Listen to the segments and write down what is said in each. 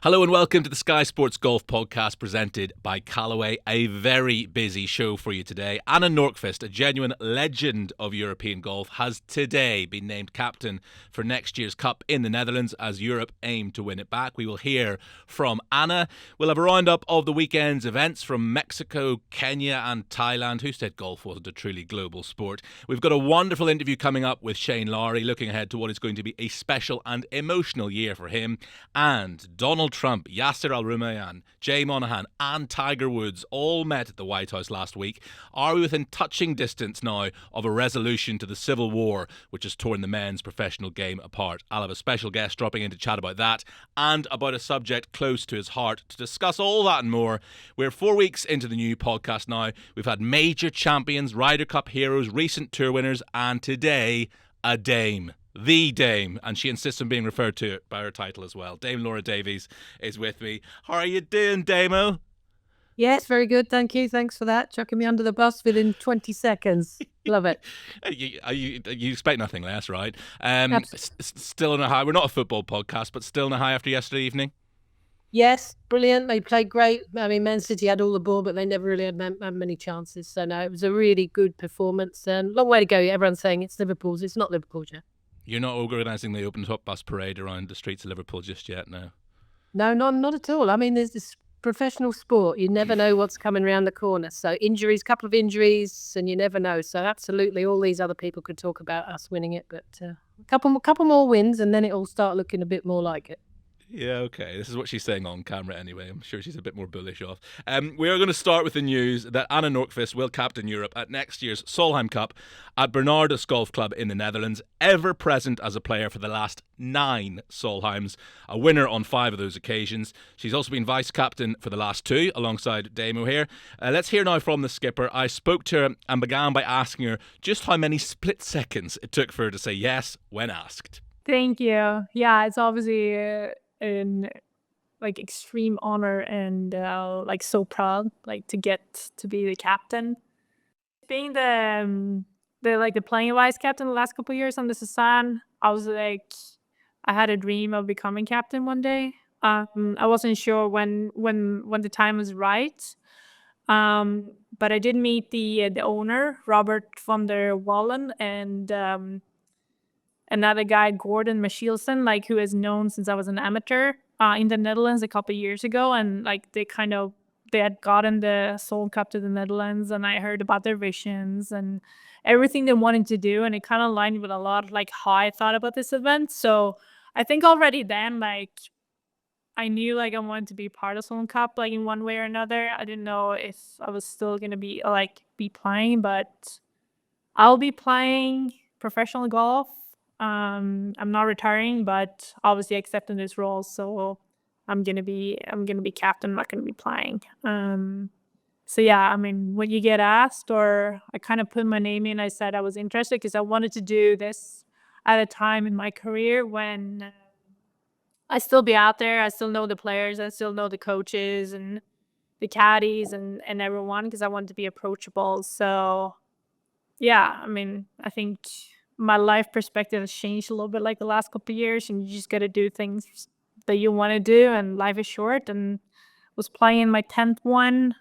Hello and welcome to the Sky Sports Golf Podcast presented by Callaway. A very busy show for you today. Anna Nordqvist, a genuine legend of European golf, has today been named captain for next year's Cup in the Netherlands as Europe aim to win it back. We will hear from Anna. We'll have a roundup of the weekend's events from Mexico, Kenya and Thailand. Who said golf wasn't a truly global sport? We've got a wonderful interview coming up with Shane Lowry, looking ahead to what is going to be a special and emotional year for him. And Donald Trump, Yasser Al-Rumayyan, Jay Monahan and Tiger Woods all met at the White House last week. Are we within touching distance now of a resolution to the civil war which has torn the men's professional game apart? I'll have a special guest dropping in to chat about that and about a subject close to his heart. To discuss all that and more, we're 4 weeks into the new podcast now. We've had major champions, Ryder Cup heroes, recent tour winners, and today, a dame. The Dame, and she insists on being referred to by her title as well. Dame Laura Davies is with me. How are you doing, Damo? Yes, very good. Thank you. Thanks for that. Chucking me under the bus within 20 seconds. Love it. You expect nothing less, right? Absolutely. Still in a high. We're not a football podcast, but still in a high after yesterday evening. Yes, brilliant. They played great. I mean, Man City had all the ball, but they never really had many chances. So, no, it was a really good performance. And long way to go. Everyone's saying it's Liverpool's. It's not Liverpool's yet. You're not organising the open top bus parade around the streets of Liverpool just yet, no? No, not at all. I mean, there's this professional sport. You never know what's coming around the corner. So injuries, couple of injuries, and you never know. So absolutely, all these other people could talk about us winning it, but a couple more wins, and then it'll start looking a bit more like it. Yeah, okay. This is what she's saying on camera anyway. I'm sure she's a bit more bullish off. We are going to start with the news that Anna Nordqvist will captain Europe at next year's Solheim Cup at Bernardus Golf Club in the Netherlands, ever present as a player for the last 9 Solheims, a winner on 5 of those occasions. She's also been vice-captain for the last 2, alongside Damo here. Let's hear now from the skipper. I spoke to her and began by asking her just how many split seconds it took for her to say yes when asked. Thank you. Yeah, it's obviously an extreme honor and so proud to get to be the captain. Being the playing vice captain the last couple of years on the Susan, I had a dream of becoming captain one day. I wasn't sure when the time was right. But I did meet the owner, Robert van der Wallen, and another guy, Gordon Michielsen, who is known since I was an amateur in the Netherlands a couple of years ago. And they had gotten the Solheim Cup to the Netherlands, and I heard about their visions and everything they wanted to do. And it kind of aligned with a lot of how I thought about this event. So I think already then, I knew I wanted to be part of Solheim Cup in one way or another. I didn't know if I was still going to be playing, but I'll be playing professional golf. I'm not retiring, but obviously accepting this role, so I'm gonna be captain. I'm not gonna be playing. So yeah, I mean, when you get asked, or I kind of put my name in, I said I was interested because I wanted to do this at a time in my career when I still be out there. I still know the players. I still know the coaches and the caddies and everyone, because I wanted to be approachable. So yeah, I mean, I think my life perspective has changed a little bit the last couple of years, and you just got to do things that you want to do, and life is short. And was playing my 10th one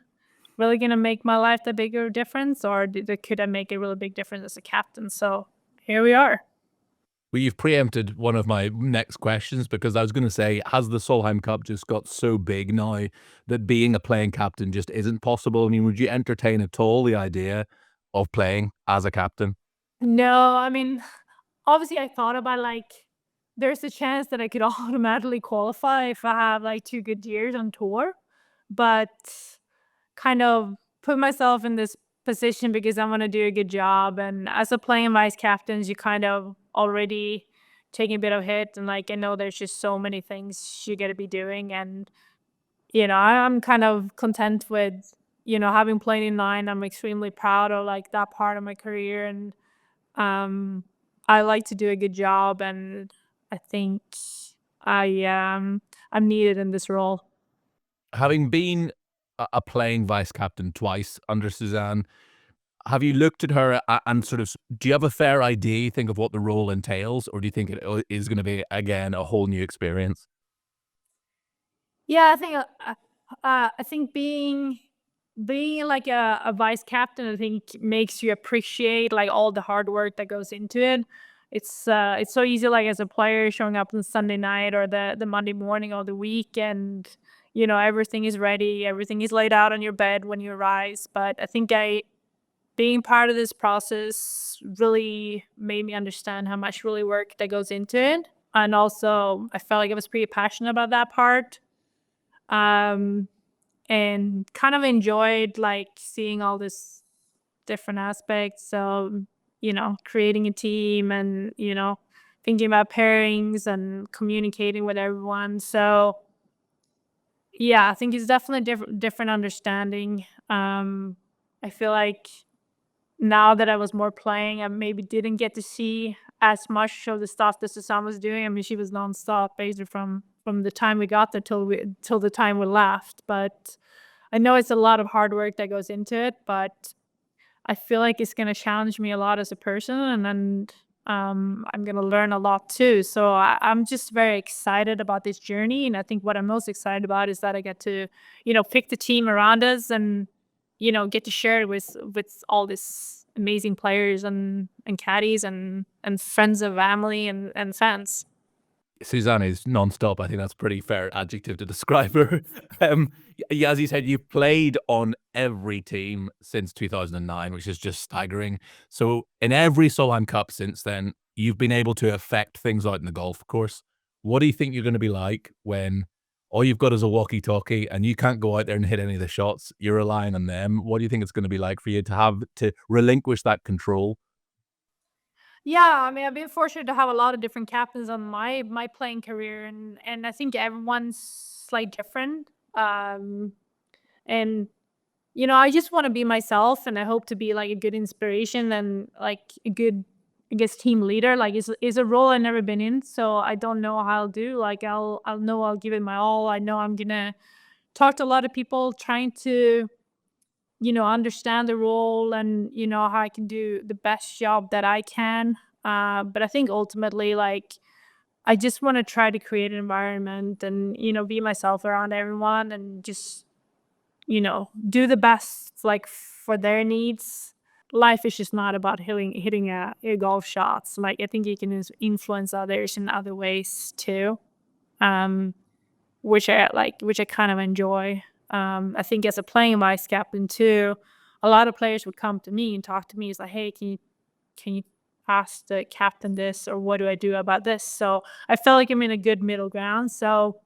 really going to make my life that big of a difference, or could I make a really big difference as a captain? So here we are. Well, you've preempted one of my next questions, because I was going to say, has the Solheim Cup just got so big now that being a playing captain just isn't possible? I mean, would you entertain at all the idea of playing as a captain? No, I mean, obviously I thought about there's a chance that I could automatically qualify if I have 2 good years on tour, but kind of put myself in this position because I want to do a good job. And as a playing vice captains, you kind of already taking a bit of hit, and I know there's just so many things you got to be doing, and I'm kind of content with having played in 9. I'm extremely proud of that part of my career, and I like to do a good job, and I think I'm needed in this role. Having been a playing vice captain twice under Suzanne, have you looked at her and sort of, do you have a fair idea, you think, of what the role entails, or do you think it is going to be, again, a whole new experience? Yeah, I think being like a vice captain, I think makes you appreciate like all the hard work that goes into it. It's so easy, like as a player showing up on Sunday night or the Monday morning or the weekend. Everything is ready, everything is laid out on your bed when you rise. But I think being part of this process really made me understand how much really work that goes into it. And also, I felt like I was pretty passionate about that part. Um, and kind of enjoyed like seeing all this different aspects. So, creating a team and, thinking about pairings and communicating with everyone. So, yeah, I think it's definitely different understanding. I feel like now that I was more playing, I maybe didn't get to see as much of the stuff that Susanne was doing. I mean, she was nonstop basically from the time we got there till the time we left. But I know it's a lot of hard work that goes into it, but I feel like it's gonna challenge me a lot as a person, and I'm gonna learn a lot too. So I'm just very excited about this journey, and I think what I'm most excited about is that I get to, pick the team around us, and get to share it with all these amazing players and caddies and friends of family and fans. Suzanne is non-stop. I think that's a pretty fair adjective to describe her. As you said, you've played on every team since 2009, which is just staggering. So in every Solheim Cup since then, you've been able to affect things out in the golf course. What do you think you're going to be like when all you've got is a walkie-talkie and you can't go out there and hit any of the shots? You're relying on them. What do you think it's going to be like for you to have to relinquish that control? Yeah, I mean, I've been fortunate to have a lot of different captains on my playing career, and I think everyone's like different. And I just want to be myself, and I hope to be like a good inspiration and like a good, I guess, team leader. Like, is a role I've never been in, so I don't know how I'll do. Like, I'll know I'll give it my all. I know I'm gonna talk to a lot of people, trying to understand the role and how I can do the best job that I can. But I think ultimately, like, I just want to try to create an environment and be myself around everyone and just do the best like for their needs. Life is just not about hitting a golf shots. Like, I think you can influence others in other ways too. Um, which I kind of enjoy. I think as a playing vice captain too, a lot of players would come to me and talk to me. It's like, hey, can you pass the captain this, or what do I do about this? So I feel like I'm in a good middle ground. So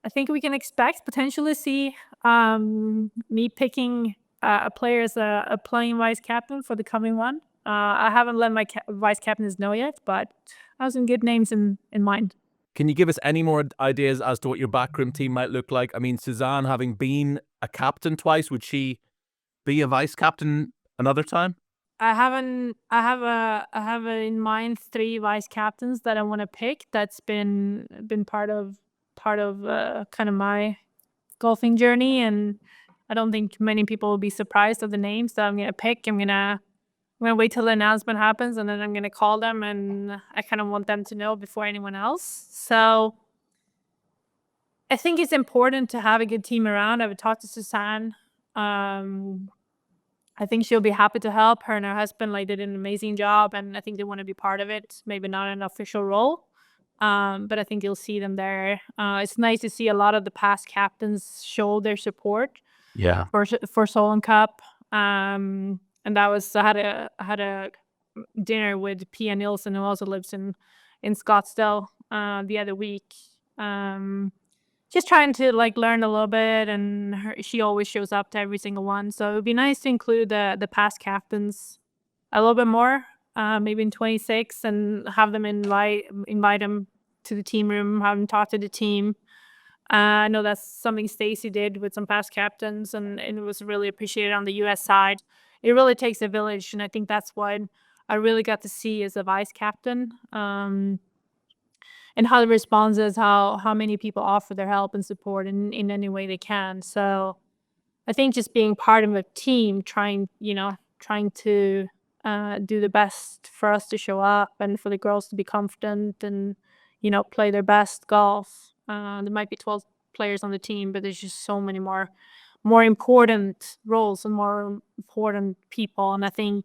I think we can expect potentially see me picking a player as a playing vice captain for the coming one. I haven't let my vice captains know yet, but I have some good names in mind. Can you give us any more ideas as to what your backroom team might look like? I mean, Suzanne, having been a captain twice, would she be a vice captain another time? I haven't. I have in mind 3 vice captains that I want to pick. That's been part of kind of my golfing journey, and I don't think many people will be surprised of the names that I'm gonna pick. I'm gonna wait till the announcement happens, and then I'm gonna call them, and I kind of want them to know before anyone else. So I think it's important to have a good team around. I've talked to Susanne. I think she'll be happy to help. Her and her husband like did an amazing job, and I think they want to be part of it. Maybe not an official role, but I think you'll see them there. It's nice to see a lot of the past captains show their support Yeah. for Solheim Cup. And that was I had a dinner with Pia Nilsson, who also lives in Scottsdale, the other week. Just trying to like learn a little bit, and she always shows up to every single one. So it would be nice to include the past captains a little bit more, maybe in 26, and have them invite them to the team room, have them talk to the team. I know that's something Stacy did with some past captains, and it was really appreciated on the U.S. side. It really takes a village, and I think that's what I really got to see as a vice captain. And how the response is, how many people offer their help and support in any way they can. So I think just being part of a team, trying to do the best for us to show up and for the girls to be confident and play their best golf. There might be 12 players on the team, but there's just so many more important roles and more important people. And I think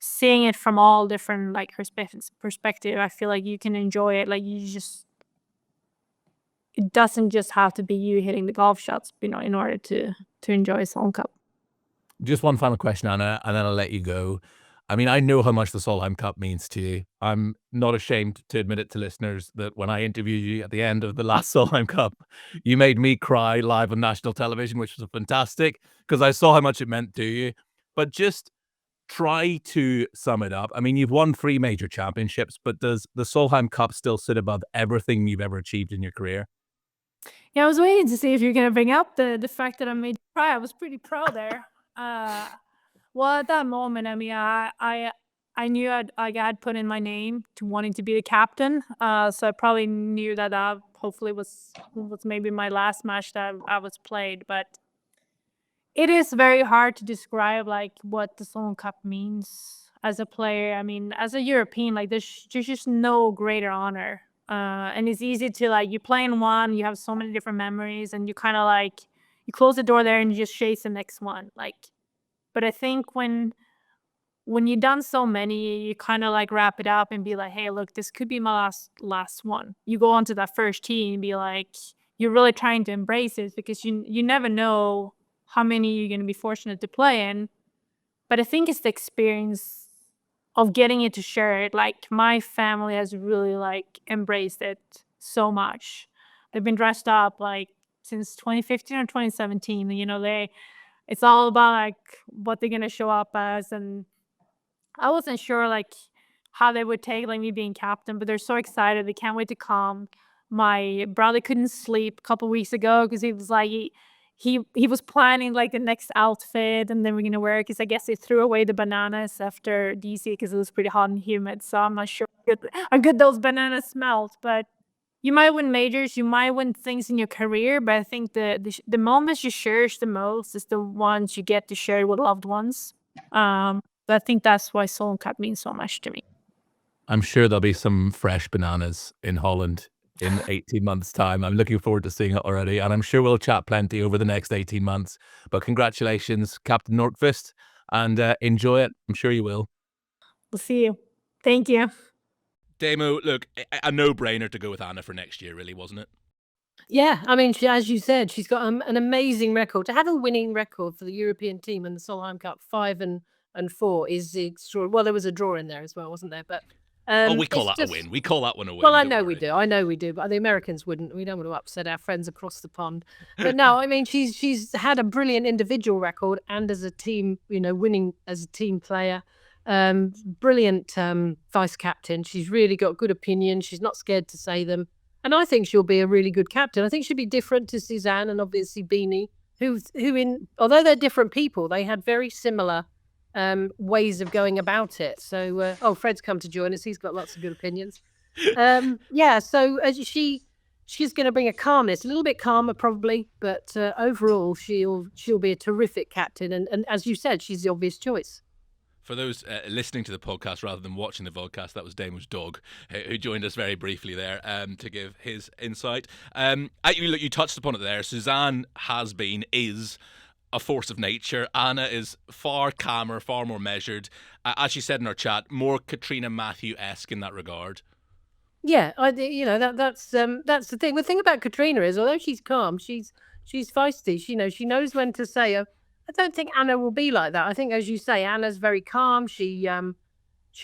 seeing it from all different like perspective, I feel like you can enjoy it. Like it doesn't just have to be you hitting the golf shots, in order to enjoy Solheim Cup. Just one final question, Anna, and then I'll let you go. I mean, I know how much the Solheim Cup means to you. I'm not ashamed to admit it to listeners that when I interviewed you at the end of the last Solheim Cup, you made me cry live on national television, which was fantastic because I saw how much it meant to you. But just try to sum it up. I mean, you've won 3 major championships, but does the Solheim Cup still sit above everything you've ever achieved in your career? Yeah, I was waiting to see if you're gonna bring up the fact that I made you cry. I was pretty proud there. Well, at that moment, I mean, I knew I had put in my name to wanting to be the captain. So I probably knew that hopefully was maybe my last match that I was played. But it is very hard to describe like what the Solheim Cup means as a player. I mean, as a European, like there's just no greater honor. And it's easy to like you play in one, you have so many different memories, and you kind of like you close the door there and you just chase the next one. Like, but I think when you've done so many, you kind of like wrap it up and be like, hey, look, this could be my last one. You go onto that first tee and be like, you're really trying to embrace it because you never know how many you're going to be fortunate to play in. But I think it's the experience of getting it to share it. Like my family has really like embraced it so much. They've been dressed up like since 2015 or 2017. It's all about like what they're gonna show up as, and I wasn't sure like how they would take like me being captain, but they're so excited. They can't wait to come. My brother couldn't sleep a couple weeks ago because he was like he was planning like the next outfit and then we're gonna wear it because I guess they threw away the bananas after DC because it was pretty hot and humid. So I'm not sure how good those bananas smelled, but you might win majors, you might win things in your career, but I think the moments you cherish the most is the ones you get to share with loved ones. But I think that's why Solheim Cup means so much to me. I'm sure there'll be some fresh bananas in Holland in 18 months' time. I'm looking forward to seeing it already, and I'm sure we'll chat plenty over the next 18 months. But congratulations, Captain Nordqvist, and enjoy it. I'm sure you will. We'll see you. Thank you. Damo, look, a no-brainer to go with Anna for next year, really, wasn't it? Yeah, I mean, as you said, she's got an amazing record. To have a winning record for the European team in the Solheim Cup 5 and 4 is extraordinary. Well, there was a draw in there as well, wasn't there? But we call that a win. We call that one a win. Well, I know we do. I know we do. But the Americans wouldn't. We don't want to upset our friends across the pond. But no, I mean, she's had a brilliant individual record and as a team, winning as a team player. Brilliant vice captain. She's really got good opinions. She's not scared to say them. And I think she'll be a really good captain. I think she'll be different to Suzanne and obviously Beanie, although they're different people, they had very similar ways of going about it. So, Fred's come to join us. He's got lots of good opinions. So she's going to bring a calmness, a little bit calmer probably, but overall she'll be a terrific captain. And as you said, she's the obvious choice. For those listening to the podcast rather than watching the podcast, that was Damo's dog who joined us very briefly there to give his insight. You touched upon it there. Suzanne is a force of nature. Anna is far calmer, far more measured. As she said in our chat, more Katrina Matthew-esque in that regard. Yeah, that's the thing. The thing about Katrina is, although she's calm, she's feisty. She knows when to say. I don't think Anna will be like that. I think, as you say, Anna's very calm. She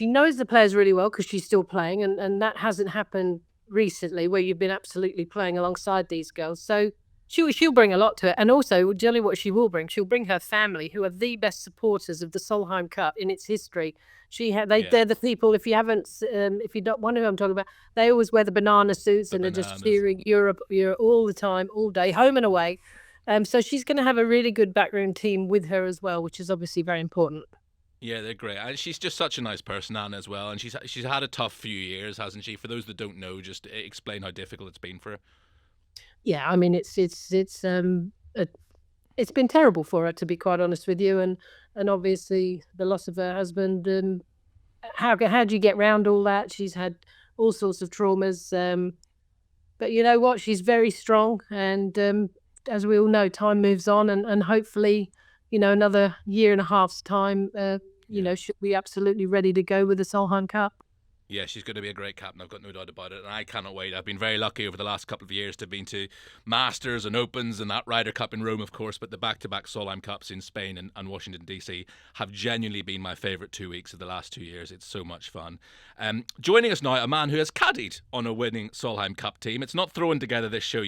knows the players really well because she's still playing, and that hasn't happened recently where you've been absolutely playing alongside these girls. So she'll bring a lot to it. And also, generally what she will bring, she'll bring her family, who are the best supporters of the Solheim Cup in its history. They're the people, if you don't wonder who I'm talking about, they always wear the banana suits and they're just cheering Europe all the time, all day, home and away. So she's going to have a really good backroom team with her as well, which is obviously very important. Yeah, they're great. And she's just such a nice person, Anna, as well. And she's had a tough few years, hasn't she? For those that don't know, just explain how difficult it's been for her. Yeah, I mean, it's been terrible for her, to be quite honest with you. And obviously the loss of her husband. How do you get around all that? She's had all sorts of traumas. But you know what? She's very strong. And as we all know, time moves on. And hopefully, another year and a half's time, she'll be absolutely ready to go with the Solheim Cup. Yeah, she's going to be a great captain. I've got no doubt about it. And I cannot wait. I've been very lucky over the last couple of years to have been to Masters and Opens and that Ryder Cup in Rome, of course. But the back-to-back Solheim Cups in Spain and Washington, D.C. have genuinely been my favourite 2 weeks of the last 2 years. It's so much fun. Joining us now, a man who has caddied on a winning Solheim Cup team. It's not throwing together this show,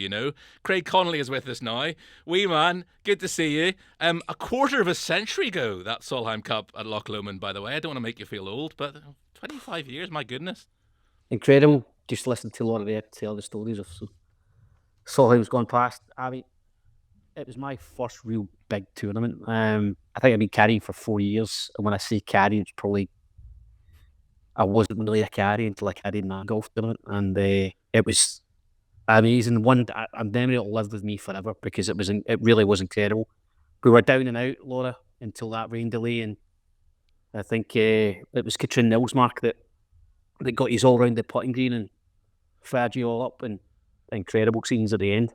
Craig Connelly is with us now. Wee man, good to see you. A quarter of a century ago, that Solheim Cup at Loch Lomond, by the way. I don't want to make you feel old, but 25 years, my goodness. Incredible. Just listen to Laura Davies tell the stories of Solheim's gone past. I mean, it was my first real big tournament. I think I've been caddying for 4 years. And when I say caddy, it's probably I wasn't really a caddy until I caddied in that golf tournament. And it was amazing. A memory will live with me forever because it really was incredible. We were down and out, Laura, until that rain delay, and I think it was Katrine Nilsmark that got you all around the putting green and fired you all up, and incredible scenes at the end.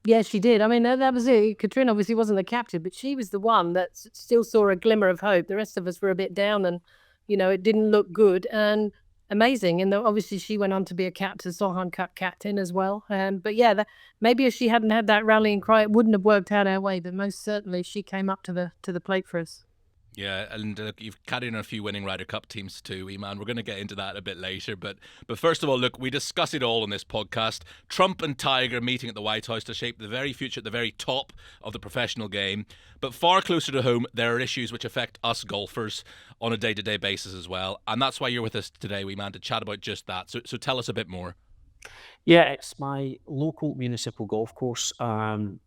Yeah, she did. I mean, that was it. Katrine obviously wasn't the captain, but she was the one that still saw a glimmer of hope. The rest of us were a bit down and, it didn't look good and amazing. And obviously she went on to be a captain, Solheim Cup captain as well. But yeah, maybe if she hadn't had that rallying cry, it wouldn't have worked out our way. But most certainly she came up to the plate for us. Yeah, and you've caddied on a few winning Ryder Cup teams too, man. We're going to get into that a bit later. But first of all, look, we discuss it all on this podcast. Trump and Tiger meeting at the White House to shape the very future at the very top of the professional game. But far closer to home, there are issues which affect us golfers on a day-to-day basis as well. And that's why you're with us today, man, to chat about just that. So tell us a bit more. Yeah, it's my local municipal golf course. The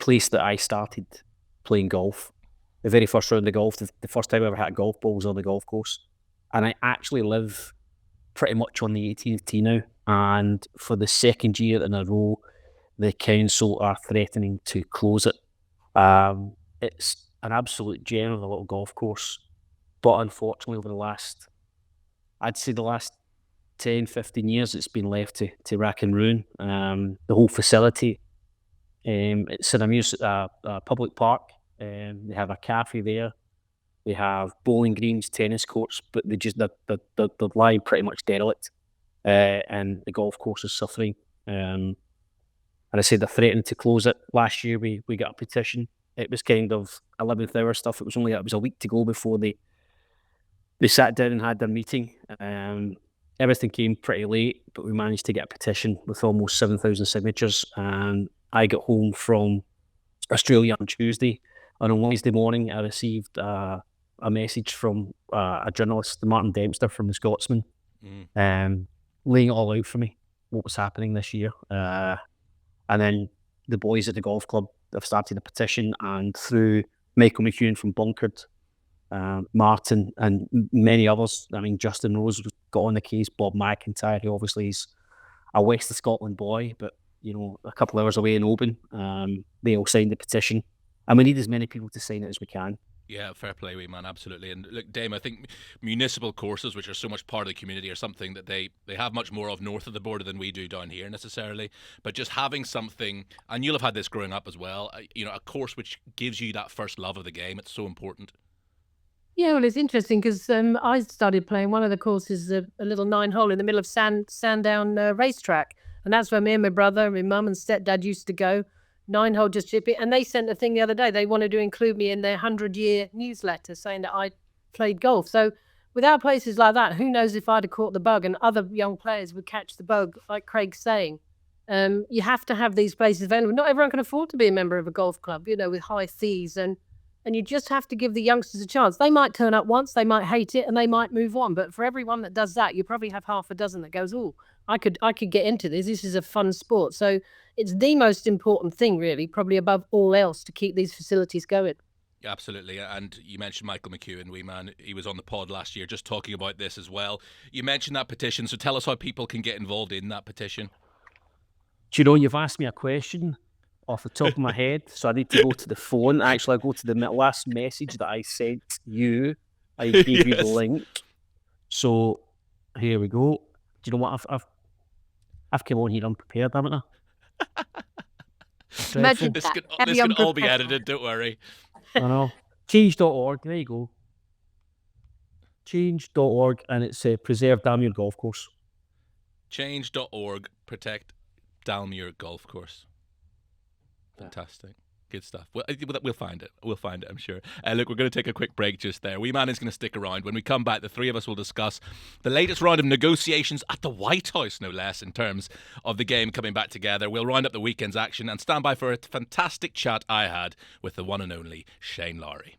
place that I started playing golf, the very first round of golf, the first time I ever had golf balls on the golf course. And I actually live pretty much on the 18th tee now. And for the second year in a row, the council are threatening to close it. It's an absolute gem of a little golf course. But unfortunately, over the last 10, 15 years, it's been left to rack and ruin. The whole facility, it's in a public park. They have a cafe there. They have bowling greens, tennis courts, but they're lying pretty much derelict. And the golf course is suffering. And I said they're threatening to close it. Last year we got a petition. It was kind of 11th hour stuff. It was a week to go before they sat down and had their meeting. Everything came pretty late, but we managed to get a petition with almost 7,000 signatures. And I got home from Australia on Tuesday. And on Wednesday morning, I received a message from a journalist, Martin Dempster from The Scotsman, laying it all out for me, what was happening this year. And then the boys at the golf club have started a petition, and through Michael McEwen from Bunkered, Martin and many others, I mean, Justin Rose got on the case, Bob McIntyre, who obviously is a West of Scotland boy, but a couple of hours away in Oban, they all signed the petition. And we need as many people to sign it as we can. Yeah, fair play, wee man, absolutely. And look, Dame, I think municipal courses, which are so much part of the community, are something that they have much more of north of the border than we do down here necessarily. But just having something, and you'll have had this growing up as well, a course which gives you that first love of the game, it's so important. Yeah, well, it's interesting because I started playing one of the courses, a little 9-hole in the middle of Sandown racetrack. And that's where me and my brother, my mum and stepdad used to go. 9-hole just chip it. And they sent a thing the other day. They wanted to include me in their 100-year newsletter saying that I played golf. So without places like that, who knows if I'd have caught the bug and other young players would catch the bug, like Craig's saying. You have to have these places available. Not everyone can afford to be a member of a golf club, with high fees. And you just have to give the youngsters a chance. They might turn up once, they might hate it, and they might move on. But for everyone that does that, you probably have half a dozen that goes, oh, I could get into this. This is a fun sport. So it's the most important thing, really, probably above all else, to keep these facilities going. Absolutely. And you mentioned Michael McEwen, wee man. He was on the pod last year just talking about this as well. You mentioned that petition. So tell us how people can get involved in that petition. Do you know, you've asked me a question off the top of my head, so I need to go to the phone. Actually, I go to the last message that I sent you. I gave you the link. So here we go. Do you know what? I've come on here unprepared, haven't I? Imagine This that. can, Caddie this can all be unprofessional. edited, don't worry. I know. Change.org, there you go. Change.org, and it's Preserve Dalmuir Golf Course. Change.org, protect Dalmuir Golf Course. Fantastic. Good stuff. We'll find it. We'll find it, I'm sure. Look, we're going to take a quick break just there. Wee Man is going to stick around. When we come back, the three of us will discuss the latest round of negotiations at the White House, no less, in terms of the game coming back together. We'll round up the weekend's action and stand by for a fantastic chat I had with the one and only Shane Lowry.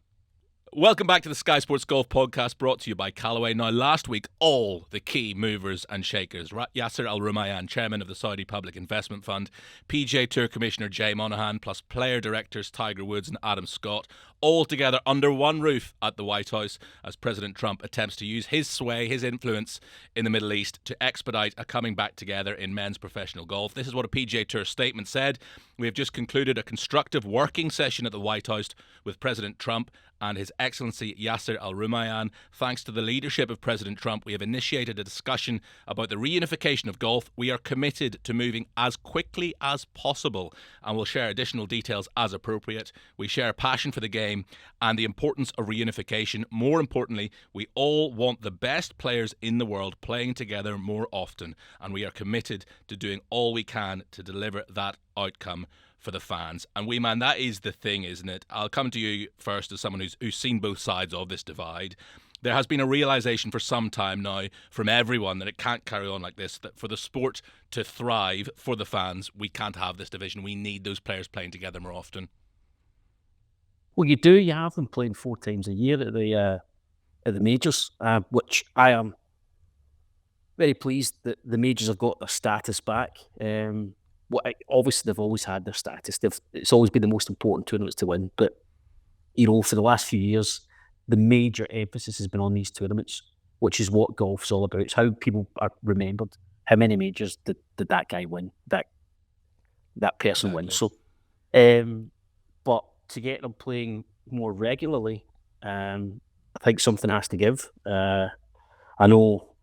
Welcome back to the Sky Sports Golf Podcast, brought to you by Callaway. Now, last week, all the key movers and shakers, Yasser Al-Rumayyan, chairman of the Saudi Public Investment Fund, PGA Tour Commissioner Jay Monahan, plus player directors Tiger Woods and Adam Scott, all together under one roof at the White House as President Trump attempts to use his sway, his influence in the Middle East to expedite a coming back together in men's professional golf. This is what a PGA Tour statement said. We have just concluded a constructive working session at the White House with President Trump and His Excellency Yasser Al-Rumayyan. Thanks to the leadership of President Trump, we have initiated a discussion about the reunification of golf. We are committed to moving as quickly as possible and will share additional details as appropriate. We share a passion for the game and the importance of reunification. More importantly, we all want the best players in the world playing together more often, and we are committed to doing all we can to deliver that outcome for the fans. And Wee Man, that is the thing, isn't it? I'll come to you first as someone who's seen both sides of this divide. There has been a realisation for some time now from everyone that it can't carry on like this, that for the sport to thrive for the fans, we can't have this division. We need those players playing together more often. Well, you do. You have them playing 4 times a year at the majors, which I am very pleased that the majors have got their status back. Obviously, they've always had their status. It's always been the most important tournaments to win. But, for the last few years, the major emphasis has been on these tournaments, which is what golf's all about. It's how people are remembered. How many majors did that guy win? That person win. So, but to get them playing more regularly, I think something has to give. I know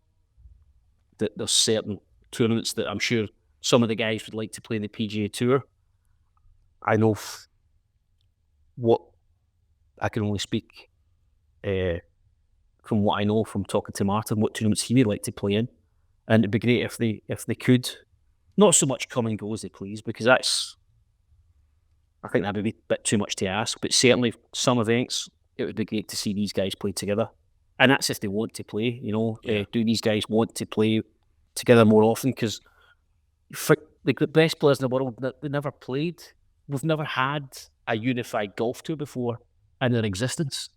that there's certain tournaments that I'm sure some of the guys would like to play in the PGA Tour. I know what I can only speak from what I know from talking to Martin, what tournaments he would like to play in, and it'd be great if they could, not so much come and go as they please, because I think that would be a bit too much to ask. But certainly some events, it would be great to see these guys play together, and that's if they want to play. Do these guys want to play together more often? Because for the best players in the world, they never played. We've never had a unified golf tour before in their existence.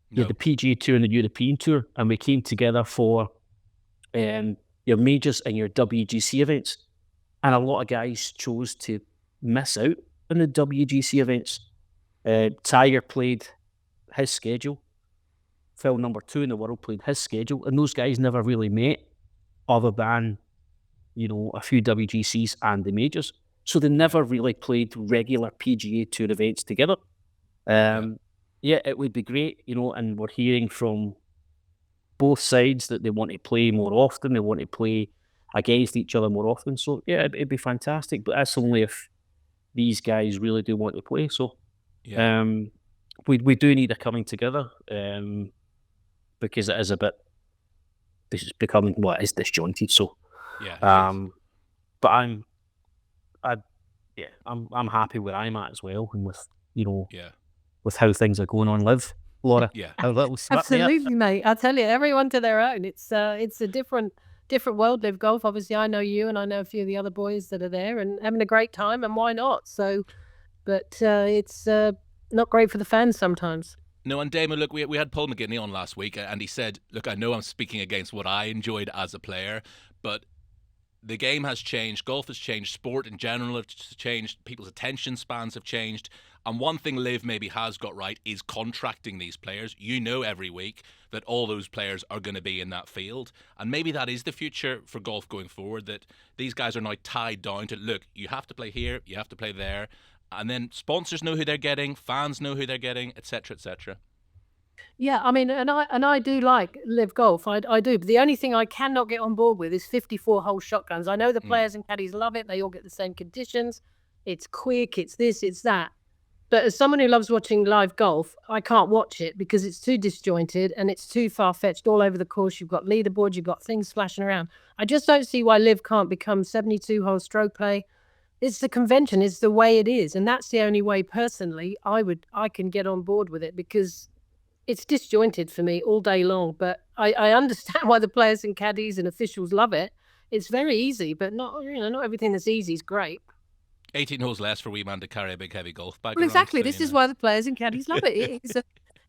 No. You had the PGA Tour and the European Tour, and we came together for your majors and your WGC events. And a lot of guys chose to miss out on the WGC events. Tiger played his schedule. Phil, number 2 in the world, played his schedule. And those guys never really met other than a few WGCs and the majors. So they never really played regular PGA Tour events together. It would be great, and we're hearing from both sides that they want to play more often. They want to play against each other more often. So, it'd be fantastic. But that's only if these guys really do want to play. So, we do need a coming together because it is a bit, this is becoming, it is disjointed. So, but I'm happy where I'm at as well, and with with how things are going on. Liv, Laura, absolutely, mate. I tell you, everyone to their own. It's a different world. Live Golf. Obviously, I know you, and I know a few of the other boys that are there, and having a great time. And why not? So, but it's not great for the fans sometimes. No, and Damon, look, we had Paul McGinley on last week, and he said, look, I know I'm speaking against what I enjoyed as a player, but the game has changed, golf has changed, sport in general has changed, people's attention spans have changed, and one thing Liv maybe has got right is contracting these players. Every week that all those players are going to be in that field, and maybe that is the future for golf going forward, that these guys are now tied down to, look, you have to play here, you have to play there, and then sponsors know who they're getting, fans know who they're getting, etc., etc. Yeah, I mean, and I do like live golf. I do. But the only thing I cannot get on board with is 54-hole shotguns. I know the players and caddies love it. They all get the same conditions. It's quick. It's this. It's that. But as someone who loves watching live golf, I can't watch it because it's too disjointed and it's too far-fetched all over the course. You've got leaderboards, you've got things flashing around. I just don't see why live can't become 72-hole stroke play. It's the convention, it's the way it is. And that's the only way, personally, I can get on board with it, because it's disjointed for me all day long. But I understand why the players and caddies and officials love it. It's very easy, but not everything that's easy is great. 18 holes less for wee man to carry a big heavy golf bag. Well, exactly. This is why the players and caddies love it.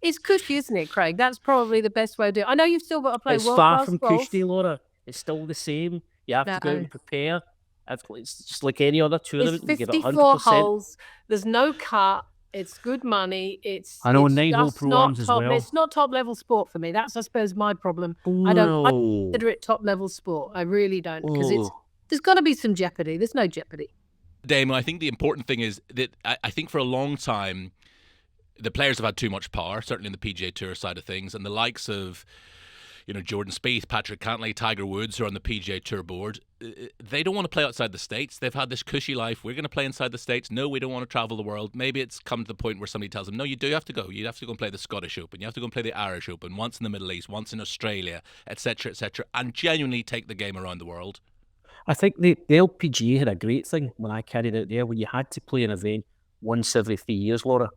It's cushy, isn't it, Craig? That's probably the best way to do it. I know you've still got to play It's world-class far from golf. cushy, Laura. It's still the same. You have to go out No. and prepare. It's just like any other tournament. It's You give it 54 100%. holes. There's no cut. It's good money. I know, it's 9-hole just pro-ams as top, well. It's not top-level sport for me. That's, I suppose, my problem. I consider it top-level sport. I really don't, because there's got to be some jeopardy. There's no jeopardy. Damon, I think the important thing is that I think for a long time, the players have had too much power, certainly in the PGA Tour side of things, and the likes of, Jordan Spieth, Patrick Cantlay, Tiger Woods, who are on the PGA Tour board, they don't want to play outside the States. They've had this cushy life. We're going to play inside the States. No, we don't want to travel the world. Maybe it's come to the point where somebody tells them, no, you do have to go. You have to go and play the Scottish Open. You have to go and play the Irish Open, once in the Middle East, once in Australia, etc., and genuinely take the game around the world. I think the LPGA had a great thing when I carried out there, where you had to play an event once every 3 years, Laura.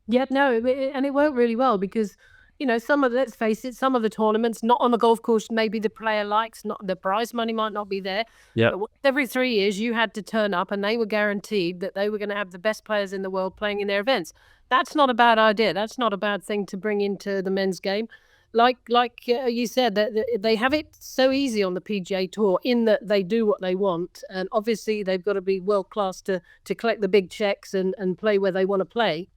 Yeah, no, and it worked really well because, let's face it, some of the tournaments, not on the golf course, maybe the player likes, not the prize money might not be there. Yeah. But every 3 years you had to turn up and they were guaranteed that they were going to have the best players in the world playing in their events. That's not a bad idea. That's not a bad thing to bring into the men's game. Like you said, that they have it so easy on the PGA Tour in that they do what they want, and obviously they've got to be world class to collect the big checks and play where they want to play.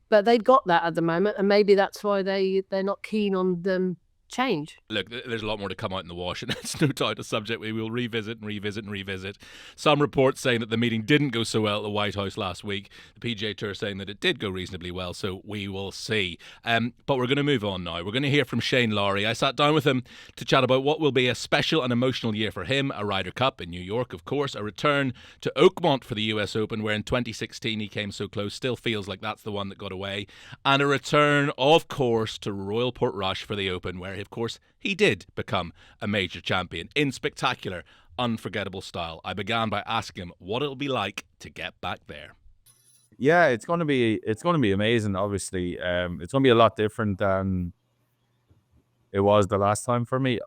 But they've got that at the moment, and maybe that's why they're not keen on them change. Look, there's a lot more to come out in the wash, and it's no doubt a subject we will revisit. Some reports saying that the meeting didn't go so well at the White House last week. The PGA Tour saying that it did go reasonably well, so we will see. But we're going to move on now. We're going to hear from Shane Lowry. I sat down with him to chat about what will be a special and emotional year for him, a Ryder Cup in New York, of course, a return to Oakmont for the US Open, where in 2016 he came so close, still feels like that's the one that got away, and a return, of course, to Royal Portrush for the Open, where of course he did become a major champion in spectacular, unforgettable style. I began by asking him what it'll be like to get back there. Yeah, it's going to be amazing. Obviously, it's going to be a lot different than it was the last time for me.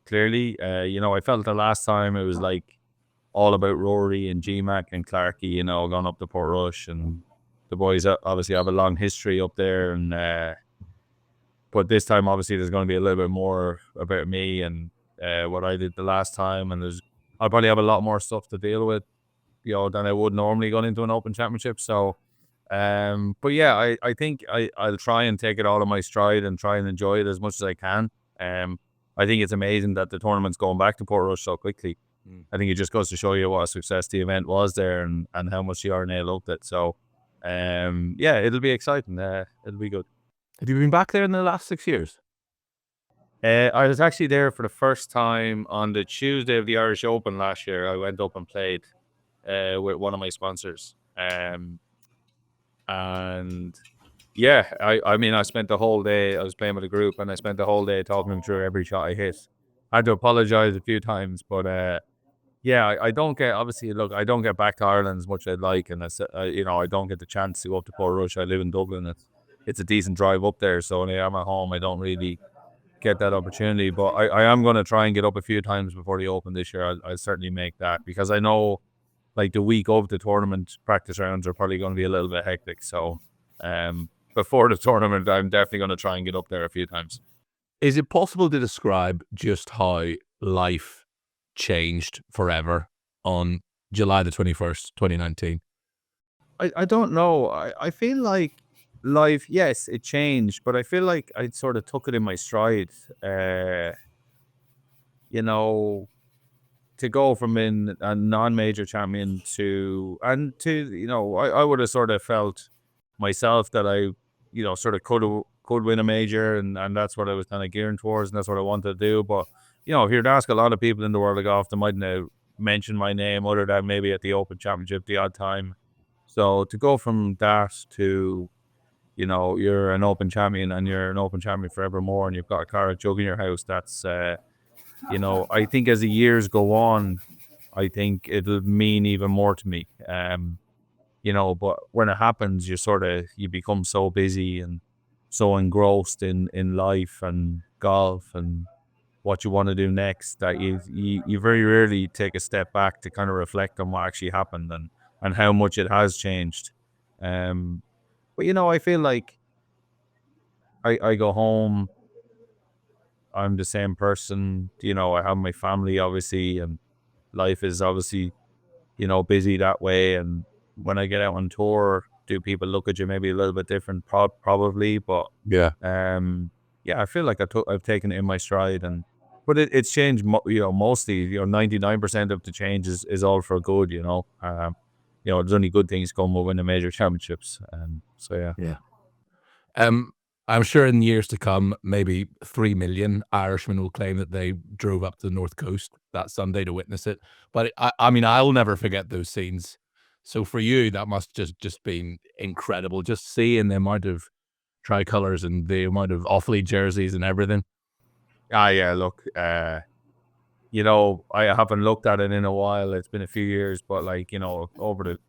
Clearly, I felt the last time it was like all about Rory and GMAC and Clarkey, going up to Portrush, and the boys obviously have a long history up there, and but this time, obviously, there's going to be a little bit more about me and what I did the last time. And I'll probably have a lot more stuff to deal with, than I would normally going into an Open Championship. So, but yeah, I think I'll try and take it all in my stride and try and enjoy it as much as I can. I think it's amazing that the tournament's going back to Portrush so quickly. I think it just goes to show you what a success the event was there and how much the RNA loved it. So, yeah, it'll be exciting. It'll be good. Have you been back there in the last 6 years? I was actually there for the first time on the Tuesday of the Irish Open last year. I went up and played with one of my sponsors. And yeah, I mean, I spent the whole day, I was playing with a group, and I spent the whole day talking them through every shot I hit. I had to apologize a few times, but yeah, I don't get, obviously, look, I don't get back to Ireland as much as I'd like, and I don't get the chance to go up to Portrush. I live in Dublin. It's a decent drive up there, so when I'm at home, I don't really get that opportunity. But I am going to try and get up a few times before the Open this year. I'll certainly make that, because I know, like, the week of the tournament, practice rounds are probably going to be a little bit hectic. So before the tournament, I'm definitely going to try and get up there a few times. Is it possible to describe just how life changed forever on July the 21st, 2019? I don't know. I feel like life, yes, it changed, but I feel like I sort of took it in my stride. To go from being a non-major champion to I would have sort of felt myself that I, sort of could have could win a major, and that's what I was kind of gearing towards, and that's what I wanted to do. But if you were to ask a lot of people in the world of golf, they mightn't have mentioned my name other than maybe at the Open Championship the odd time. So to go from that to you're an Open champion and you're an Open champion forevermore, and you've got a claret jug in your house, that's I think as the years go on, I think it'll mean even more to me. But when it happens, you become so busy and so engrossed in life and golf and what you want to do next that you very rarely take a step back to kind of reflect on what actually happened and how much it has changed. But I feel like I go home, I'm the same person. I have my family, obviously, and life is obviously busy that way. And when I get out on tour, do people look at you maybe a little bit different? Probably, but Yeah. I feel like I've taken it in my stride, but it's changed. Mostly, 99% of the change is all for good. There's only good things come with winning major championships, so yeah. Yeah. I'm sure in years to come, maybe 3 million Irishmen will claim that they drove up to the North Coast that Sunday to witness it. But I mean, I'll never forget those scenes. So for you, that must just been incredible. Just seeing the amount of tricolours and the amount of off-lead jerseys and everything. Yeah, look, I haven't looked at it in a while. It's been a few years, but over the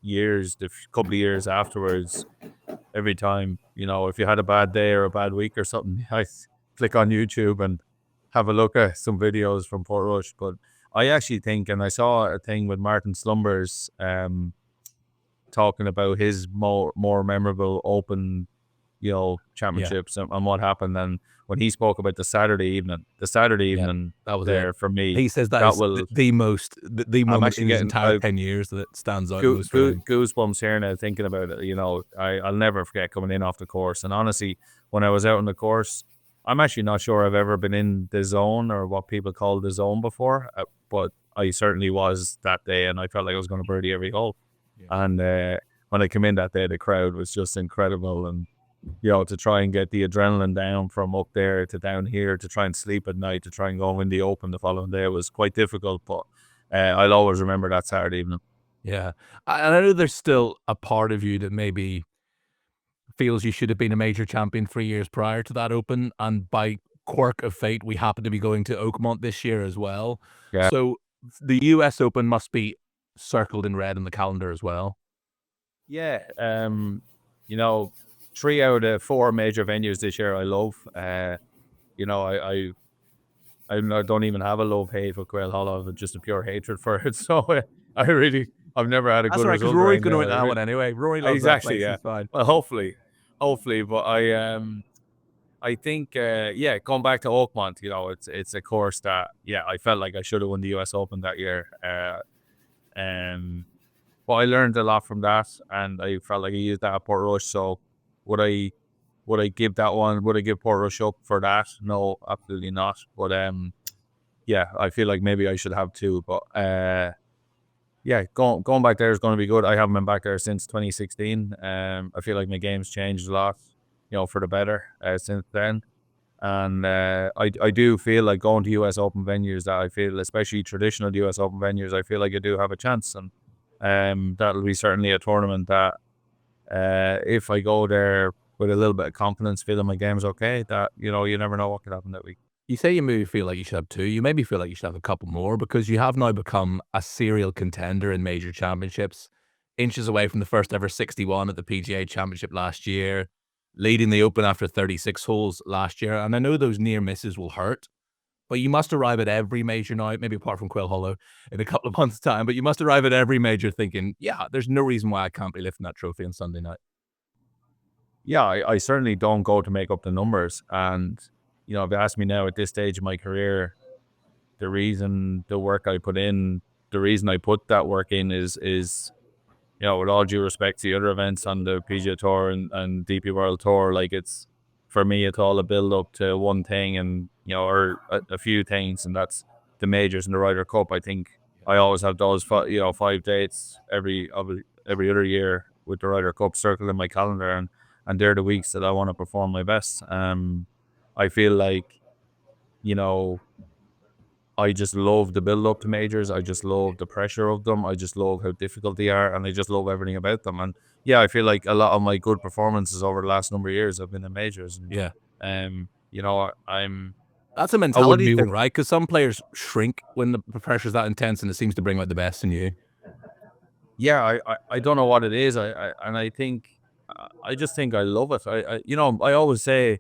years, the couple of years afterwards, every time, if you had a bad day or a bad week or something, I click on YouTube and have a look at some videos from Portrush. But I actually think, and I saw a thing with Martin Slumbers talking about his more memorable Open championships and what happened. And when he spoke about the Saturday evening, that was there for me. He says that was the most, the moment in his entire 10 years that stands out most for him. Goosebumps here now thinking about it. I'll never forget coming in off the course. And honestly, when I was out on the course, I'm actually not sure I've ever been in the zone or what people call the zone before, but I certainly was that day, and I felt like I was going to birdie every hole. Yeah. And when I came in that day, the crowd was just incredible, and to try and get the adrenaline down from up there to down here, to try and sleep at night, to try and go in the Open the following day was quite difficult. But I'll always remember that Saturday evening. Yeah. And I know there's still a part of you that maybe feels you should have been a major champion 3 years prior to that Open. And by quirk of fate, we happen to be going to Oakmont this year as well. Yeah. So the US Open must be circled in red in the calendar as well. Yeah. 3 out of 4 major venues this year I love. I don't even have a love-hate for Quail Hollow. I have just a pure hatred for it. So I've never had a good result. That's right, because Rory's going to win that one anyway. Rory loves exactly, that place. Yeah. It's fine. Well, hopefully. But I think, going back to Oakmont, it's a course that, I felt like I should have won the US Open that year. But I learned a lot from that, and I felt like I used that at Portrush. So would I give that one? Would I give Portrush up for that? No, absolutely not. But I feel like maybe I should have too. But going back there is going to be good. I haven't been back there since 2016. I feel like my game's changed a lot, for the better since then. And I do feel like going to US Open venues that I feel, especially traditional US Open venues, I feel like I do have a chance. And that'll be certainly a tournament that if I go there with a little bit of confidence, feeling my game's okay, that, you never know what could happen that week. You say you maybe feel like you should have 2. You maybe feel like you should have a couple more, because you have now become a serial contender in major championships, inches away from the first ever 61 at the PGA Championship last year, leading the Open after 36 holes last year. And I know those near misses will hurt, but you must arrive at every major now, maybe apart from Quail Hollow in a couple of months' time, but you must arrive at every major thinking, there's no reason why I can't be lifting that trophy on Sunday night. Yeah, I certainly don't go to make up the numbers. And, if you ask me now at this stage of my career, the reason I put that work in is with all due respect to the other events on the PGA Tour and DP World Tour, like for me, it's all a build up to one thing and, or a few things, and that's the majors and the Ryder Cup. I think I always have those 5 dates every other year with the Ryder Cup circled in my calendar, and they're the weeks that I want to perform my best. I feel like, you know, I just love the build up to majors. I just love the pressure of them. I just love how difficult they are, and I just love everything about them. And yeah, I feel like a lot of my good performances over the last number of years have been in majors. And, Yeah. you know, I'm That's a I wouldn't mentality be thing, right? Because some players shrink when the pressure's that intense, and it seems to bring out the best in you. yeah, I don't know what it is. I think I just think I love it. You know, I always say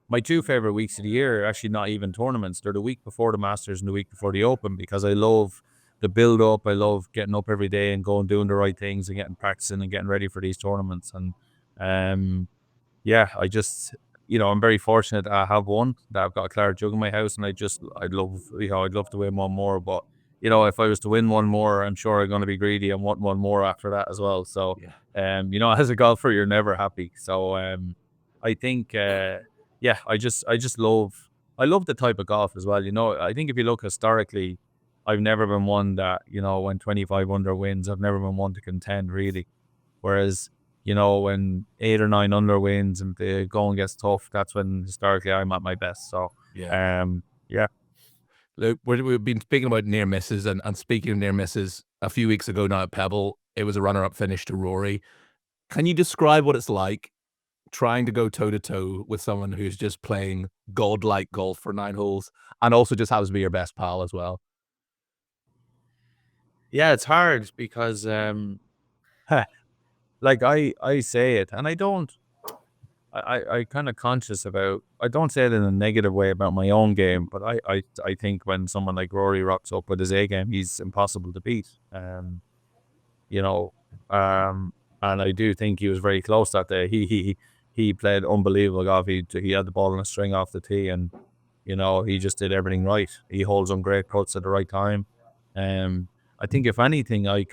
my two favorite weeks of the year are actually not even tournaments. They're the week before the Masters and the week before the Open, because I love the build up. I love getting up every day and going doing the right things and getting practicing and getting ready for these tournaments. And yeah, I just, you know, I'm very fortunate I have one, that I've got a claret jug in my house, and I'd love, you know, I'd love to win one more. But, you know, if I was to win one more, I'm sure I'm going to be greedy and want one more after that as well. So, you know, as a golfer, you're never happy. So, I think, yeah, I love the type of golf as well. You know, I think if you look historically, I've never been one that, you know, when 25 under wins, I've never been one to contend really. Whereas, you know, when 8 or 9 under wins and the going gets tough, that's when historically I'm at my best. So, Yeah. yeah. Look, we've been speaking about near misses, and speaking of near misses, a few weeks ago now at Pebble, it was a runner-up finish to Rory. Can you describe what it's like trying to go toe-to-toe with someone who's just playing godlike golf for 9 holes and also just happens to be your best pal as well? Yeah, it's hard because, like I say it, and I don't, I kind of conscious about, I don't say it in a negative way about my own game, but I think when someone like Rory rocks up with his A game, he's impossible to beat. You know, and I do think he was very close that day. He played unbelievable golf. He had the ball in a string off the tee, and, you know, he just did everything right. He holds on great putts at the right time. I think if anything, I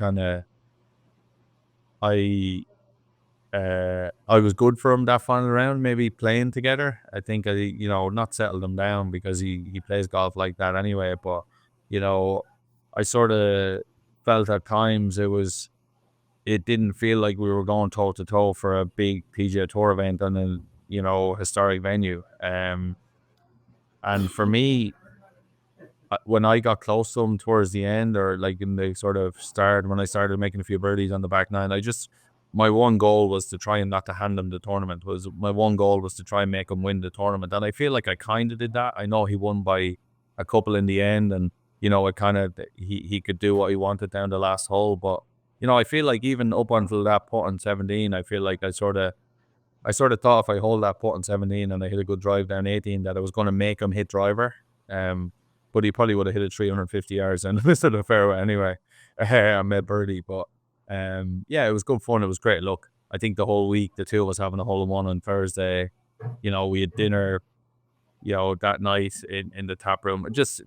was good for him that final round, maybe playing together. I think you know, not settled him down because he plays golf like that anyway. But, you know, I sort of felt at times it didn't feel like we were going toe to toe for a big PGA Tour event on a, you know, historic venue. And for me, when I got close to him towards the end, or like in the sort of start, when I started making a few birdies on the back nine, my one goal was to try and not to hand him the tournament. My one goal was to try and make him win the tournament. And I feel like I kind of did that. I know he won by a couple in the end, and, you know, it kind of, he could do what he wanted down the last hole. But, you know, I feel like even up until that putt on 17, I feel like I sort of thought if I hold that putt on 17 and I hit a good drive down 18, that I was going to make him hit driver. But he probably would have hit it 350 yards and missed the fairway anyway. I made birdie, but yeah, it was good fun. It was great luck. I think the whole week, the two of us having a hole in one on Thursday, you know, we had dinner, you know, that night in the tap room. Just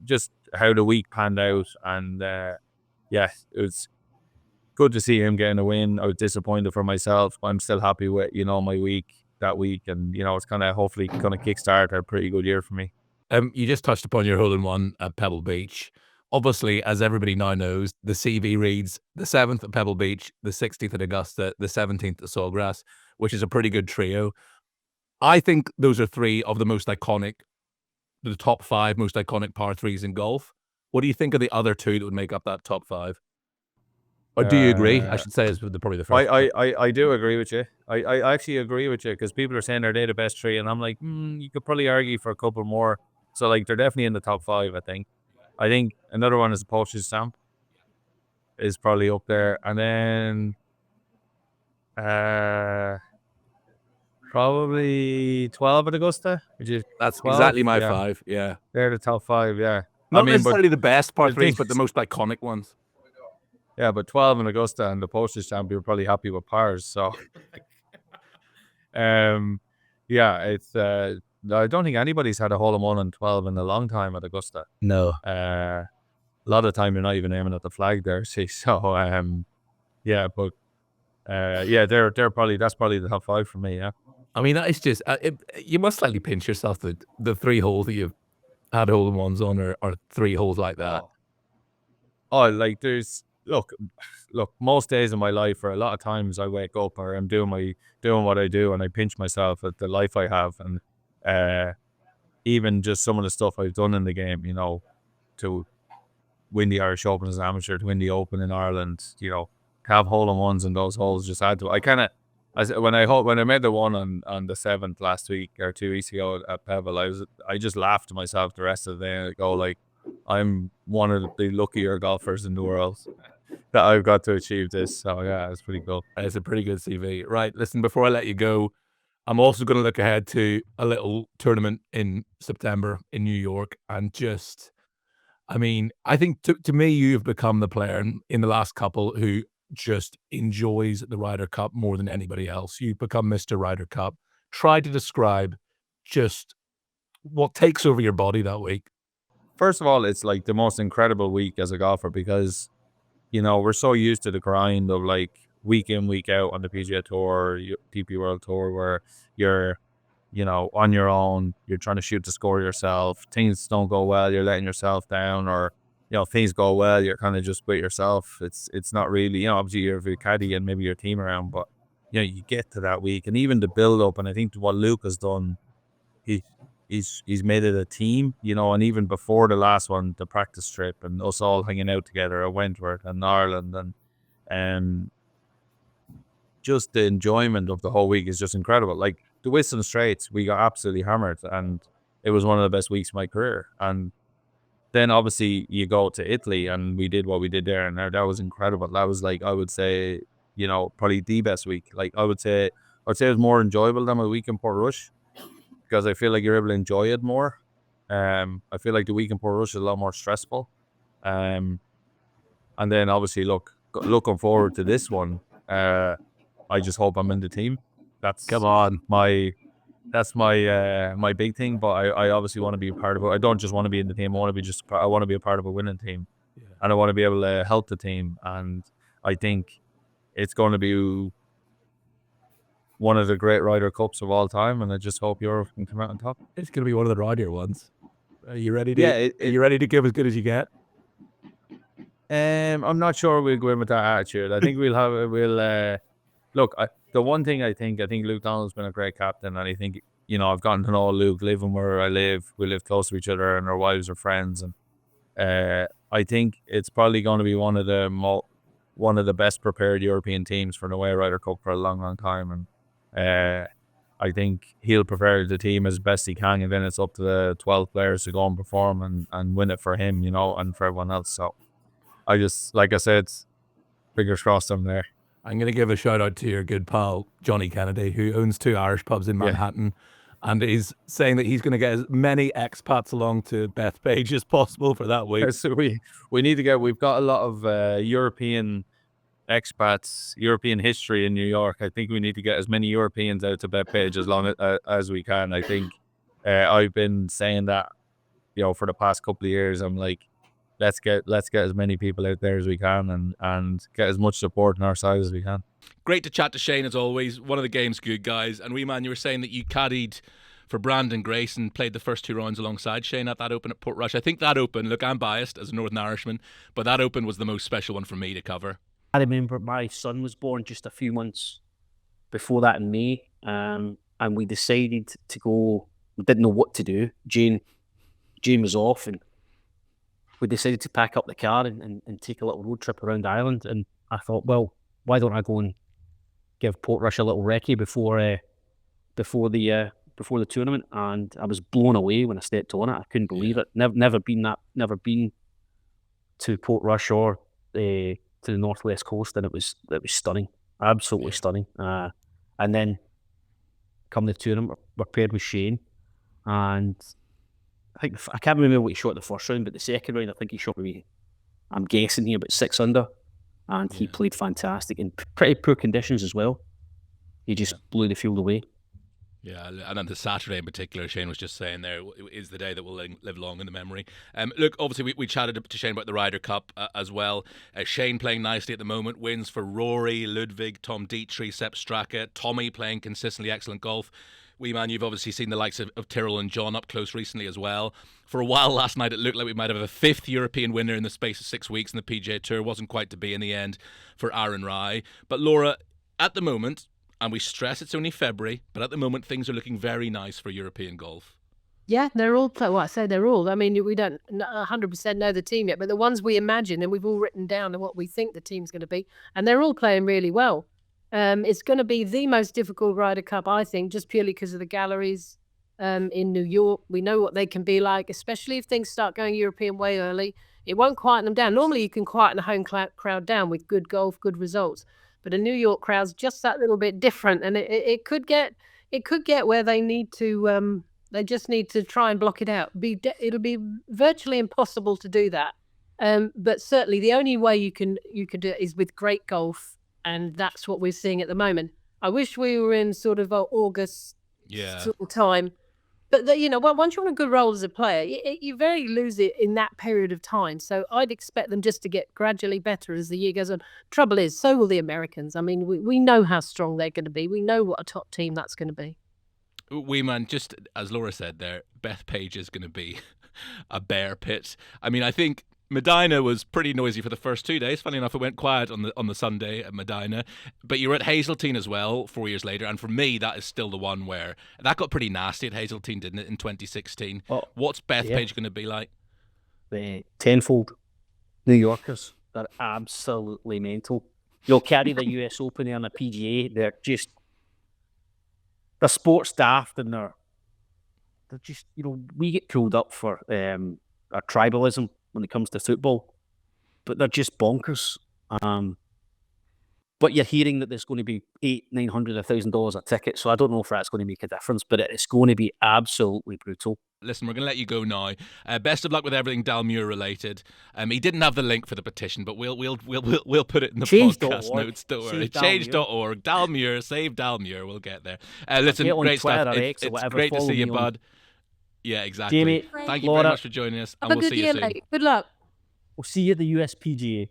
how the week panned out, and yeah, it was good to see him getting a win. I was disappointed for myself, but I'm still happy with, you know, my week that week, and, you know, it's kind of hopefully going to kickstart a pretty good year for me. You just touched upon your hole-in-one at Pebble Beach. Obviously, as everybody now knows, the CV reads the 7th at Pebble Beach, the 16th at Augusta, the 17th at Sawgrass, which is a pretty good trio. I think those are 3 of the most iconic, the top 5 most iconic par 3s in golf. What do you think of the other 2 that would make up that top 5? Or do you agree? I should say is probably the first. I do agree with you. I actually agree with you, because people are saying they're the best 3, and I'm like, you could probably argue for a couple more. So, like, they're definitely in the top 5, I think. I think another one is the postage stamp is probably up there, and then probably 12 at Augusta, which is That's 12. exactly my Yeah. 5, yeah. They're the top 5, yeah. Not I mean, necessarily the best par the 3s, thing but the is- most iconic ones. Yeah, but 12 in Augusta and the postage stamp, you're probably happy with pars. So, yeah, it's I don't think anybody's had a hole in one on 12 in a long time at Augusta. No. A lot of time you're not even aiming at the flag there. See, so yeah, but yeah, that's probably the top 5 for me. Yeah. I mean, that is just you must slightly pinch yourself that the 3 holes that you've had hole in ones on are 3 holes like that. Oh, like there's look, most days of my life, or a lot of times, I wake up or I'm doing what I do, and I pinch myself at the life I have, and even just some of the stuff I've done in the game, to win the Irish Open as an amateur, to win the Open in Ireland, have hole-in-ones and those holes just add to it. I kind of, when I made the one on the 7th last week or 2 weeks ago at Pebble, I just laughed to myself the rest of the day. I go like, I'm one of the luckier golfers in the world that I've got to achieve this. So yeah, it's pretty cool. It's a pretty good CV. Right, listen, before I let you go, I'm also going to look ahead to a little tournament in September in New York, and just, I mean, I think to me, you've become the player in the last couple who just enjoys the Ryder Cup more than anybody else. You've become Mr. Ryder Cup. Try to describe just what takes over your body that week. First of all, it's like the most incredible week as a golfer, because we're so used to the grind of like week in, week out on the PGA Tour, DP World Tour, where you're, on your own, you're trying to shoot the score yourself. Things don't go well, you're letting yourself down, or, things go well, you're kind of just with yourself. It's not really, obviously you're with caddie and maybe your team around, but, you get to that week, and even the build up, and I think what Luke has done, he's made it a team, and even before the last one, the practice trip, and us all hanging out together at Wentworth and Ireland, and just the enjoyment of the whole week is just incredible. Like the Whistling Straits, we got absolutely hammered, and it was one of the best weeks of my career. And then obviously you go to Italy, and we did what we did there, and that was incredible. That was like, I would say, probably the best week. Like I would say it was more enjoyable than my week in Portrush, because I feel like you're able to enjoy it more. I feel like the week in Portrush is a lot more stressful. And then obviously looking forward to this one. I just hope I'm in the team. That's my big thing. But I obviously want to be a part of it. I don't just want to be in the team. I want to be a part of a winning team, and I want to be able to help the team. And I think it's going to be one of the great Ryder Cups of all time, and I just hope Europe can come out on top. It's going to be one of the Ryder ones. Are you ready to? Are you ready to give as good as you get? I'm not sure we'll go in with that attitude. I think look. The one thing I think Luke Donald's been a great captain, and I think I've gotten to know Luke, living where I live. We live close to each other, and our wives are friends, and I think it's probably going to be one of the best prepared European teams for the Way Ryder Cup for a long, long time, and I think he'll prepare the team as best he can, and then it's up to the 12 players to go and perform and win it for him, and for everyone else. So I just, like I said, fingers crossed I'm there. I'm going to give a shout out to your good pal, Johnny Kennedy, who owns 2 Irish pubs in Manhattan, and is saying that he's going to get as many expats along to Bethpage as possible for that week. So we've got a lot of European expats, European history in New York. I think we need to get as many Europeans out to Bethpage as long as we can. I think I've been saying that, for the past couple of years. I'm like, let's get as many people out there as we can, and get as much support on our side as we can. Great to chat to Shane as always. One of the game's good guys. And wee man, you were saying that you caddied for Brandon Grace and played the first 2 rounds alongside Shane at that Open at Portrush. I think that Open, look, I'm biased as a Northern Irishman, but that Open was the most special one for me to cover. I remember my son was born just a few months before that in May, and we decided to go. We didn't know what to do. Jane was off, and we decided to pack up the car and take a little road trip around Ireland. And I thought, well, why don't I go and give Portrush a little recce before the tournament? And I was blown away when I stepped on it. I couldn't believe it. Never been to Portrush or to the northwest coast, and it was stunning, absolutely stunning. And then come the tournament, we're paired with Shane, and I can't remember what he shot the first round, but the second round I think he shot maybe, I'm guessing here, about 6 under, and he played fantastic in pretty poor conditions as well. He just blew the field away. Yeah, and on the Saturday in particular, Shane was just saying there is the day that will live long in the memory. Look, obviously we chatted to Shane about the Ryder Cup as well. Shane playing nicely at the moment, wins for Rory, Ludwig, Tom Dietrich, Sepp Straka, Tommy playing consistently excellent golf. Wee man, you've obviously seen the likes of Tyrrell and John up close recently as well. For a while last night, it looked like we might have a fifth European winner in the space of 6 weeks in the PGA Tour. Wasn't quite to be in the end for Aaron Rai. But Laura, at the moment, and we stress it's only February, but at the moment things are looking very nice for European golf. Yeah, they're all. Well, I say they're all. I mean, we don't 100% know the team yet, but the ones we imagine, and we've all written down what we think the team's going to be, and they're all playing really well. It's going to be the most difficult Ryder Cup, I think, just purely because of the galleries in New York. We know what they can be like, especially if things start going European way early. It won't quieten them down. Normally, you can quieten a home crowd down with good golf, good results, but a New York crowd's just that little bit different, and it could get where they need to. They just need to try and block it out. It'll be virtually impossible to do that. But certainly the only way you can do it is with great golf, and that's what we're seeing at the moment. I wish we were in sort of August sort of time. But once you're on a good roll as a player, you very lose it in that period of time. So I'd expect them just to get gradually better as the year goes on. Trouble is, so will the Americans. I mean, we know how strong they're going to be. We know what a top team that's going to be. Wee man, just as Laura said there, Bethpage is going to be a bear pit. I mean, I think Medina was pretty noisy for the first 2 days. Funny enough, it went quiet on the Sunday at Medina. But you were at Hazeltine as well 4 years later. And for me, that is still the one where that got pretty nasty at Hazeltine, didn't it, in 2016? What's Bethpage going to be like? The tenfold New Yorkers. They're absolutely mental. You'll carry the US Open on a PGA. They're just... They're sports staffed, and they're just, we get pulled up for our tribalism when it comes to football, but they're just bonkers. But you're hearing that there's going to be $800, $900, $1,000 a ticket, so I don't know if that's going to make a difference, but it's going to be absolutely brutal. Listen, we're going to let you go now. Best of luck with everything Dalmuir related. He didn't have the link for the petition, but we'll put it in the podcast notes. Don't worry. Change.org. Dalmuir, save Dalmuir. We'll get there. Listen, great stuff. It's great to see you, bud. Yeah, exactly. Jamie, thank you very much for joining us, and we'll see you soon. Mate. Good luck. We'll see you at the USPGA.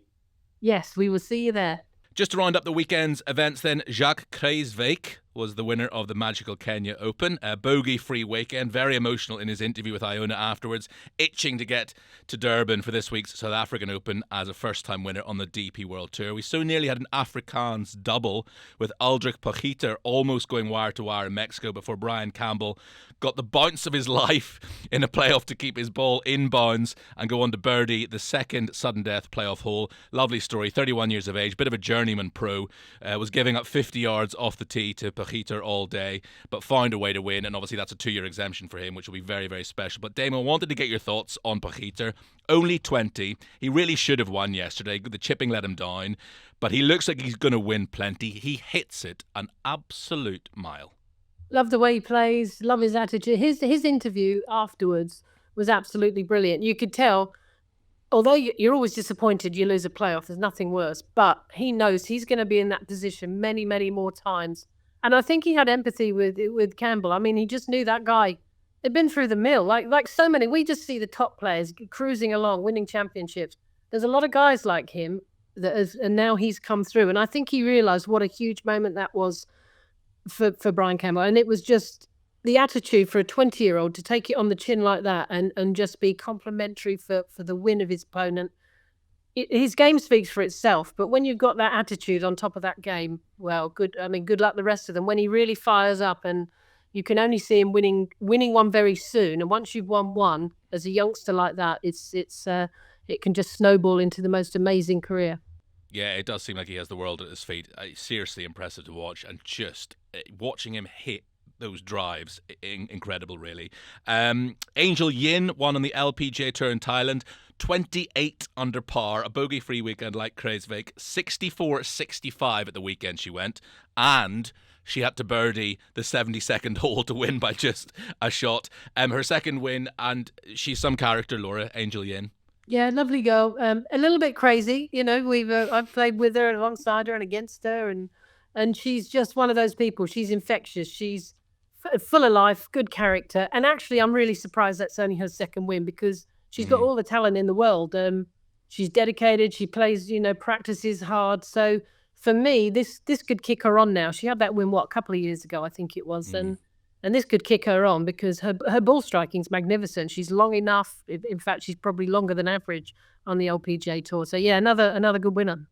Yes, we will see you there. Just to round up the weekend's events then, Jacques Kreiswijk was the winner of the Magical Kenya Open. A bogey-free weekend, very emotional in his interview with Iona afterwards, itching to get to Durban for this week's South African Open as a first-time winner on the DP World Tour. We so nearly had an Afrikaans double with Aldrich Pogieter almost going wire-to-wire in Mexico before Brian Campbell got the bounce of his life in a playoff to keep his ball in bounds and go on to birdie the second sudden death playoff hole. Lovely story, 31 years of age, bit of a journeyman pro, was giving up 50 yards off the tee to Pogieter all day, but found a way to win, and obviously that's a 2-year exemption for him, which will be very, very special. But Damo, I wanted to get your thoughts on Pogieter. Only 20. He really should have won yesterday. The chipping let him down, but he looks like he's going to win plenty. He hits it an absolute mile. Love the way he plays, love his attitude. His interview afterwards was absolutely brilliant. You could tell, although you're always disappointed you lose a playoff, there's nothing worse, but he knows he's going to be in that position many, many more times. And I think he had empathy with Campbell. I mean, he just knew that guy had been through the mill. Like so many, we just see the top players cruising along, winning championships. There's a lot of guys like him and now he's come through. And I think he realised what a huge moment that was for Brian Campbell. And it was just the attitude for a 20-year-old to take it on the chin like that and just be complimentary for the win of his opponent. His game speaks for itself, but when you've got that attitude on top of that game, well, good luck the rest of them. When he really fires up, and you can only see him winning one very soon. And once you've won one as a youngster like that, it can just snowball into the most amazing career. Yeah, it does seem like he has the world at his feet. Seriously impressive to watch, and just watching him hit those drives, incredible, really. Angel Yin won on the LPGA Tour in Thailand, 28 under par, a bogey-free weekend like Kreiswijk, 64-65 at the weekend she went, and she had to birdie the 72nd hole to win by just a shot. Her second win, and she's some character, Laura, Angel Yin. Yeah, lovely girl. A little bit crazy, I've played with her, alongside her and against her, and she's just one of those people. She's infectious. She's full of life, good character. And actually, I'm really surprised that's only her second win, because she's got all the talent in the world. She's dedicated. She plays, practices hard. So for me, this could kick her on now. She had that win, a couple of years ago, I think it was. And And this could kick her on because her ball striking's magnificent. She's long enough. In fact, she's probably longer than average on the LPGA Tour. So yeah, another good winner.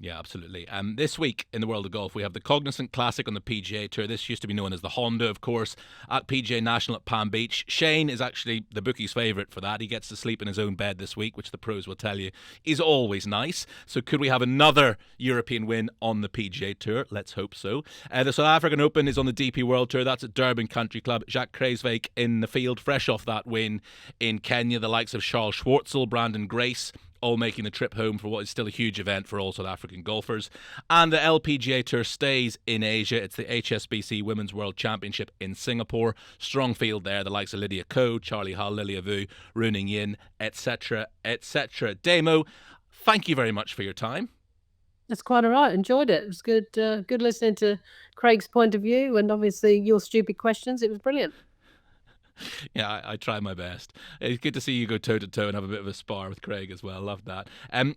Yeah, absolutely. This week in the world of golf, we have the Cognizant Classic on the PGA Tour. This used to be known as the Honda, of course, at PGA National at Palm Beach. Shane is actually the bookie's favourite for that. He gets to sleep in his own bed this week, which the pros will tell you is always nice. So could we have another European win on the PGA Tour? Let's hope so. The South African Open is on the DP World Tour. That's at Durban Country Club. Jacques Kruijswijk in the field, fresh off that win in Kenya. The likes of Charles Schwartzel, Brandon Grace, all making the trip home for what is still a huge event for all South African golfers. And the LPGA Tour stays in Asia. It's the HSBC Women's World Championship in Singapore. Strong field there. The likes of Lydia Ko, Charlie Hull, Lilia Vu, Runing Yin, etc., etc. Damo, thank you very much for your time. That's quite all right. Enjoyed it. It was good. Good listening to Craig's point of view and obviously your stupid questions. It was brilliant. Yeah, I try my best. It's good to see you go toe-to-toe and have a bit of a spar with Craig as well. Love that.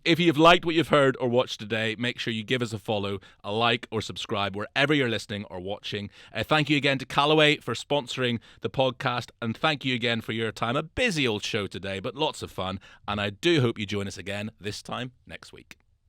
If you've liked what you've heard or watched today, make sure you give us a follow, a like or subscribe wherever you're listening or watching. Thank you again to Callaway for sponsoring the podcast, and thank you again for your time. A busy old show today, but lots of fun, and I do hope you join us again this time next week.